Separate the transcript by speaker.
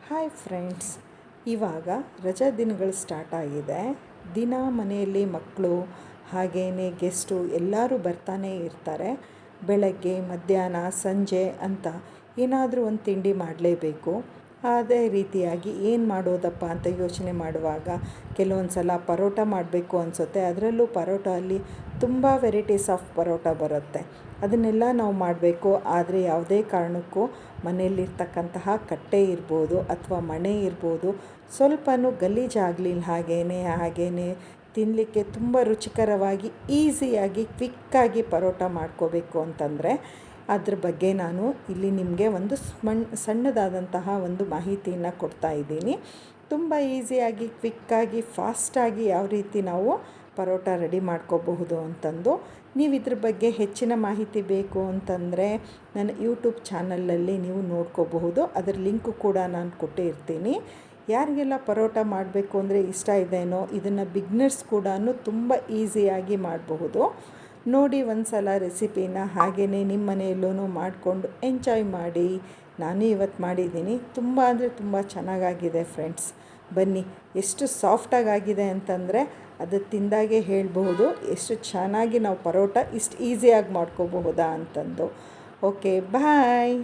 Speaker 1: Hi friends, ಇವಾಗ ರಜಾ ದಿನಗಳು ಸ್ಟಾರ್ಟ್ ಆಗಿದೆ. ದಿನ ಮನೆಯಲ್ಲಿ ಮಕ್ಕಳು ಹಾಗೆಯೇ ಗೆಸ್ಟು ಎಲ್ಲರೂ ಬರ್ತಾನೆ ಇರ್ತಾರೆ. ಬೆಳಗ್ಗೆ ಮಧ್ಯಾಹ್ನ ಸಂಜೆ ಅಂತ ಏನಾದರೂ ಒಂದು ತಿಂಡಿ ಮಾಡಲೇಬೇಕು. ಅದೇ ರೀತಿಯಾಗಿ ಏನು ಮಾಡೋದಪ್ಪ ಅಂತ ಯೋಚನೆ ಮಾಡುವಾಗ ಕೆಲವೊಂದು ಸಲ ಪರೋಟ ಮಾಡಬೇಕು ಅನಿಸುತ್ತೆ. ಅದರಲ್ಲೂ ಪರೋಟ ಅಲ್ಲಿ ತುಂಬ ವೆರೈಟೀಸ್ ಆಫ್ ಪರೋಟ ಬರುತ್ತೆ. ಅದನ್ನೆಲ್ಲ ನಾವು ಮಾಡಬೇಕು. ಆದರೆ ಯಾವುದೇ ಕಾರಣಕ್ಕೂ ಮನೆಯಲ್ಲಿರ್ತಕ್ಕಂತಹ ಕಟ್ಟೆ ಇರ್ಬೋದು ಅಥವಾ ಮಣೆ ಇರ್ಬೋದು ಸ್ವಲ್ಪನೂ ಗಲೀಜಾಗಲಿಲ್ಲ ಹಾಗೇ ತಿನ್ನಲಿಕ್ಕೆ ತುಂಬ ರುಚಿಕರವಾಗಿ ಈಸಿಯಾಗಿ ಕ್ವಿಕ್ಕಾಗಿ ಪರೋಟ ಮಾಡ್ಕೋಬೇಕು ಅಂತಂದರೆ ಅದ್ರ ಬಗ್ಗೆ ನಾನು ಇಲ್ಲಿ ನಿಮಗೆ ಒಂದು ಸಣ್ಣದಾದಂತಹ ಒಂದು ಮಾಹಿತಿಯನ್ನು ಕೊಡ್ತಾ ಇದ್ದೀನಿ. ತುಂಬ ಈಸಿಯಾಗಿ ಕ್ವಿಕ್ಕಾಗಿ ಫಾಸ್ಟಾಗಿ ಯಾವ ರೀತಿ ನಾವು ಪರೋಟ ರೆಡಿ ಮಾಡ್ಕೋಬಹುದು ಅಂತಂದು ನೀವು ಇದ್ರ ಬಗ್ಗೆ ಹೆಚ್ಚಿನ ಮಾಹಿತಿ ಬೇಕು ಅಂತಂದರೆ ನನ್ನ ಯೂಟ್ಯೂಬ್ ಚಾನಲಲ್ಲಿ ನೀವು ನೋಡ್ಕೋಬಹುದು. ಅದರ ಲಿಂಕು ಕೂಡ ನಾನು ಕೊಟ್ಟಿರ್ತೀನಿ. ಯಾರಿಗೆಲ್ಲ ಪರೋಟ ಮಾಡಬೇಕು ಅಂದರೆ ಇಷ್ಟ ಇದೆಯೋ ಇದನ್ನು ಬಿಗ್ನರ್ಸ್ ಕೂಡ ತುಂಬ ಈಸಿಯಾಗಿ ಮಾಡಬಹುದು. ನೋಡಿ ಒಂದು ಸಲ ರೆಸಿಪಿನ, ಹಾಗೆಯೇ ನಿಮ್ಮ ಮನೆಯಲ್ಲೂ ಮಾಡಿಕೊಂಡು ಎಂಜಾಯ್ ಮಾಡಿ. ನಾನು ಇವತ್ತು ಮಾಡಿದ್ದೀನಿ. ತುಂಬ ಅಂದರೆ ತುಂಬ ಚೆನ್ನಾಗಾಗಿದೆ ಫ್ರೆಂಡ್ಸ್. ಬನ್ನಿ, ಎಷ್ಟು ಸಾಫ್ಟಾಗಿದೆ ಅಂತಂದರೆ ಅದು ತಿಂದಾಗೆ ಹೇಳಬಹುದು ಎಷ್ಟು ಚೆನ್ನಾಗಿ ನಾವು ಪರೋಟ ಇಷ್ಟು ಈಸಿಯಾಗಿ ಮಾಡ್ಕೋಬಹುದಾ ಅಂತಂದು. ಓಕೆ, ಬಾಯ್.